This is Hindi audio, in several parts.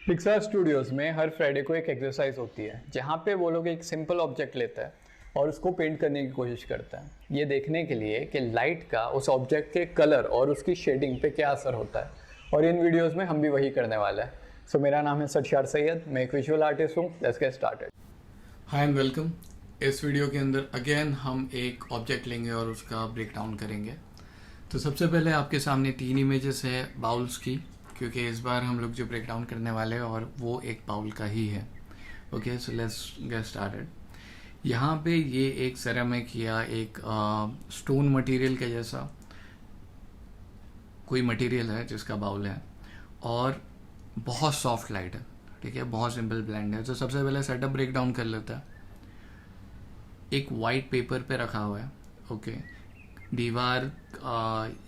पिक्सार स्टूडियोज में हर फ्राइडे को एक एक्सरसाइज होती है जहाँ पे वो लोग एक सिंपल ऑब्जेक्ट लेता है और उसको पेंट करने की कोशिश करता है, ये देखने के लिए कि लाइट का उस ऑब्जेक्ट के कलर और उसकी शेडिंग पे क्या असर होता है। और इन वीडियोस में हम भी वही करने वाले हैं। सो मेरा नाम है सटशार सैयद, मैं एक विजुअल आर्टिस्ट हूँ। Let's get started. Hi and welcome. इस वीडियो के अंदर अगेन हम एक ऑब्जेक्ट लेंगे और उसका ब्रेक डाउन करेंगे। तो सबसे पहले आपके सामने 3 इमेजेस है बाउल्स की, क्योंकि इस बार हम लोग जो ब्रेक डाउन करने वाले हैं और वो एक बाउल का ही है। Okay, so let's get started. यहाँ पे ये एक सेरामिक या एक स्टोन मटेरियल के जैसा कोई मटेरियल है जिसका बाउल है और बहुत सॉफ्ट लाइट है। ठीक है, बहुत सिंपल ब्लेंड है। तो सबसे पहले सेटअप ब्रेक डाउन कर लेता है। एक वाइट पेपर पे रखा हुआ है। ओके, दीवार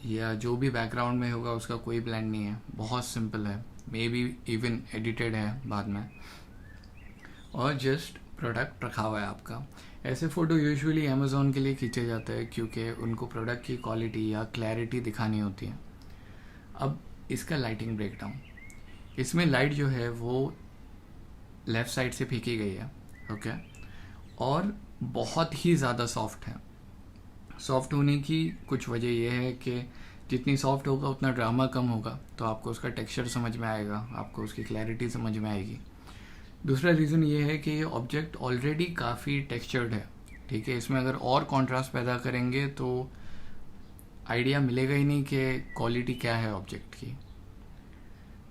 या जो भी बैकग्राउंड में होगा उसका कोई ब्लेंड नहीं है, बहुत सिंपल है, मे बी इवन एडिटेड है बाद में। और जस्ट प्रोडक्ट रखा हुआ है आपका। ऐसे फ़ोटो यूजुअली अमेज़ॉन के लिए खींचे जाते हैं क्योंकि उनको प्रोडक्ट की क्वालिटी या क्लैरिटी दिखानी होती है। अब इसका लाइटिंग ब्रेकडाउन, इसमें लाइट जो है वो लेफ़्ट साइड से फेंकी गई है। ओके, और बहुत ही ज़्यादा सॉफ्ट है। सॉफ्ट होने की कुछ वजह यह है कि जितनी सॉफ्ट होगा उतना ड्रामा कम होगा, तो आपको उसका टेक्सचर समझ में आएगा, आपको उसकी क्लैरिटी समझ में आएगी। दूसरा रीज़न ये है कि ये ऑब्जेक्ट ऑलरेडी काफ़ी टेक्सचर्ड है। ठीक है, इसमें अगर और कॉन्ट्रास्ट पैदा करेंगे तो आइडिया मिलेगा ही नहीं कि क्वालिटी क्या है ऑब्जेक्ट की।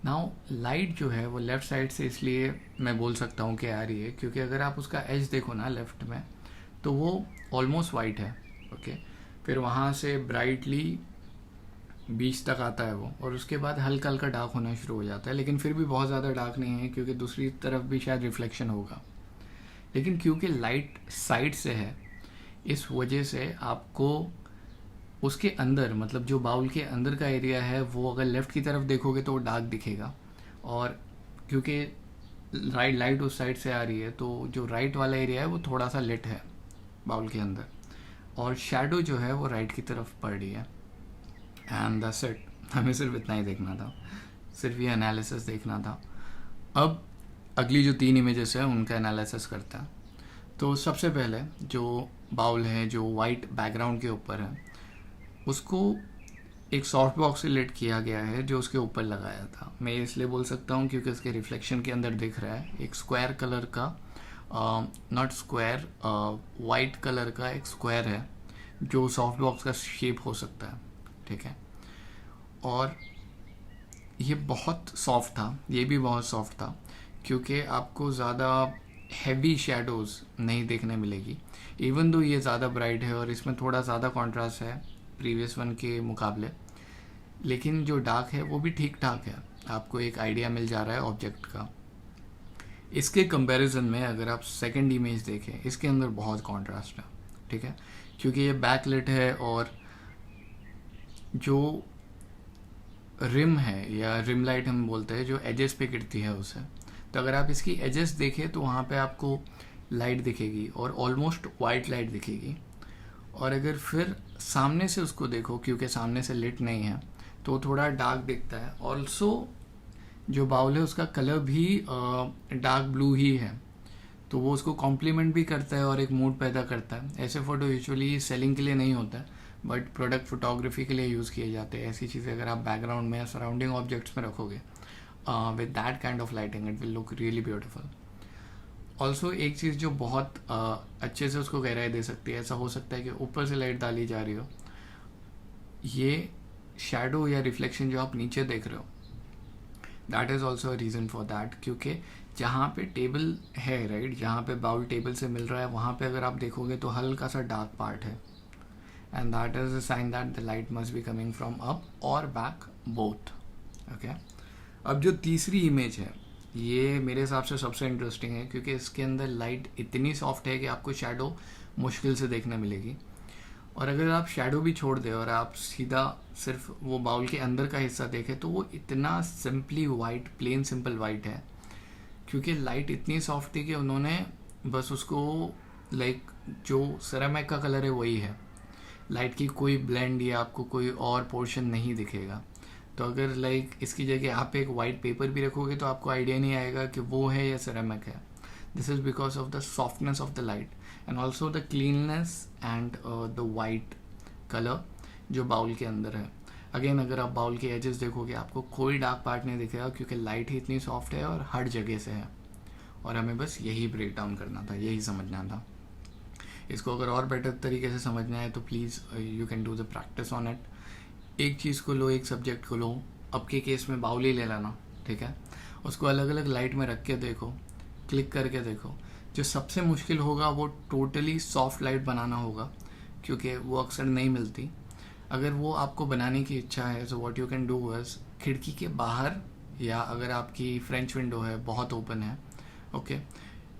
नाउ लाइट जो है वो लेफ़्ट साइड से इसलिए मैं बोल सकता हूँ कि आ रही है क्योंकि अगर आप उसका एज देखो ना लेफ़्ट में, तो वो ऑलमोस्ट वाइट है। ओके, फिर वहाँ से ब्राइटली बीच तक आता है वो, और उसके बाद हल्का हल्का डार्क होना शुरू हो जाता है, लेकिन फिर भी बहुत ज़्यादा डार्क नहीं है क्योंकि दूसरी तरफ भी शायद रिफ्लेक्शन होगा। लेकिन क्योंकि लाइट साइड से है, इस वजह से आपको उसके अंदर, मतलब जो बाउल के अंदर का एरिया है वो अगर लेफ़्ट की तरफ देखोगे तो वो डार्क दिखेगा। और क्योंकि लाइट उस साइड से आ रही है तो जो राइट वाला एरिया है वो थोड़ा सा लिट है बाउल के अंदर, और शैडो जो है वो राइट की तरफ पड़ रही है। And that's it. हमें सिर्फ इतना ही देखना था, सिर्फ ये एनालिसिस देखना था। अब अगली जो 3 इमेजेस है उनका एनालिसिस करता है। तो सबसे पहले जो बाउल है जो वाइट बैकग्राउंड के ऊपर है, उसको एक सॉफ्ट बॉक्स से लिट किया गया है जो उसके ऊपर लगाया था। मैं इसलिए बोल सकता हूँ क्योंकि उसके रिफ्लेक्शन के अंदर दिख रहा है एक स्क्वायर कलर का, नॉट स्क्वायर, वाइट कलर का एक स्क्वायर है जो सॉफ्ट बॉक्स का शेप हो सकता है। ठीक है, और ये बहुत सॉफ्ट था, ये भी बहुत सॉफ्ट था क्योंकि आपको ज़्यादा हैवी शेडोज़ नहीं देखने मिलेगी। इवन दो ये ज़्यादा ब्राइट है और इसमें थोड़ा ज़्यादा कॉन्ट्रास्ट है प्रीवियस वन के मुकाबले, लेकिन जो डार्क है वो भी ठीक ठाक है। आपको एक आइडिया मिल जा रहा है ऑब्जेक्ट का। इसके कंपैरिजन में अगर आप सेकंड इमेज देखें, इसके अंदर बहुत कॉन्ट्रास्ट है। ठीक है, क्योंकि ये बैकलिट है और जो रिम है या रिम लाइट हम बोलते हैं जो एजेस पे गिरती है उसे, तो अगर आप इसकी एजेस देखें तो वहाँ पे आपको लाइट दिखेगी और ऑलमोस्ट वाइट लाइट दिखेगी। और अगर फिर सामने से उसको देखो, क्योंकि सामने से लिट नहीं है, तो थोड़ा डार्क दिखता है। ऑल्सो जो बाउल है उसका कलर भी डार्क ब्लू ही है, तो वो उसको कॉम्प्लीमेंट भी करता है और एक मूड पैदा करता है। ऐसे फ़ोटो यूजुअली सेलिंग के लिए नहीं होता है बट प्रोडक्ट फोटोग्राफी के लिए यूज़ किए जाते हैं। ऐसी चीज़ें अगर आप बैकग्राउंड में सराउंडिंग ऑब्जेक्ट्स में रखोगे with that kind of lighting, it will look really beautiful. Also एक चीज़ जो बहुत अच्छे से उसको गहराई दे सकती है, ऐसा हो सकता है कि ऊपर से लाइट डाली जा रही हो, ये शैडो या रिफ्लेक्शन जो आप नीचे देख रहे हो, that is also reason for that. क्योंकि जहाँ पे टेबल है, राइट, जहाँ पे बाउल टेबल से मिल रहा है, वहाँ पे अगर आप देखोगे तो हल्का सा डार्क पार्ट है, and that is a sign that the light must be coming from up और बैक बोथ। ओके, अब जो तीसरी इमेज है ये मेरे हिसाब से सबसे इंटरेस्टिंग है क्योंकि इसके अंदर लाइट इतनी सॉफ्ट है कि आपको शैडो मुश्किल से देखने मिलेगी। और अगर आप शैडो भी छोड़ दें और आप सीधा सिर्फ वो बाउल के अंदर का हिस्सा देखें तो वो इतना simply white, plain simple white है क्योंकि लाइट इतनी सॉफ्ट थी कि उन्होंने बस उसको लाइक जो सेरामिक का कलर है वही है, लाइट की कोई ब्लेंड या आपको कोई और पोर्शन नहीं दिखेगा। तो अगर लाइक इसकी जगह आप एक वाइट पेपर भी रखोगे तो आपको आइडिया नहीं आएगा कि वो है या सिरेमिक है. This is because of the softness of the light and also the cleanness and the white colour जो बाउल के अंदर है. अगेन अगर आप बाउल के एजेस देखोगे आपको कोई डार्क पार्ट नहीं दिखेगा क्योंकि लाइट ही इतनी सॉफ्ट है और हर जगह से है. और हमें बस यही ब्रेक डाउन करना था, यही समझना था. इसको अगर और बेटर तरीके से समझना है तो please you can do the practice on it. एक चीज़ को लो, एक सब्जेक्ट को लो. अब के केस में बाउल ही ले लेना, ठीक है. उसको अलग अलग लाइट में रख के देखो, क्लिक करके देखो. जो सबसे मुश्किल होगा वो टोटली सॉफ्ट लाइट बनाना होगा क्योंकि वो अक्सर नहीं मिलती. अगर वो आपको बनाने की इच्छा है so what you can do is खिड़की के बाहर, या अगर आपकी फ्रेंच विंडो है बहुत ओपन है, okay,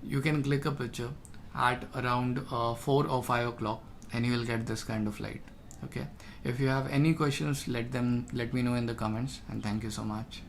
you can click a picture at around 4 or 5 o'clock and you will get this kind of light. Okay, if you have any questions let me know in the comments, and thank you so much.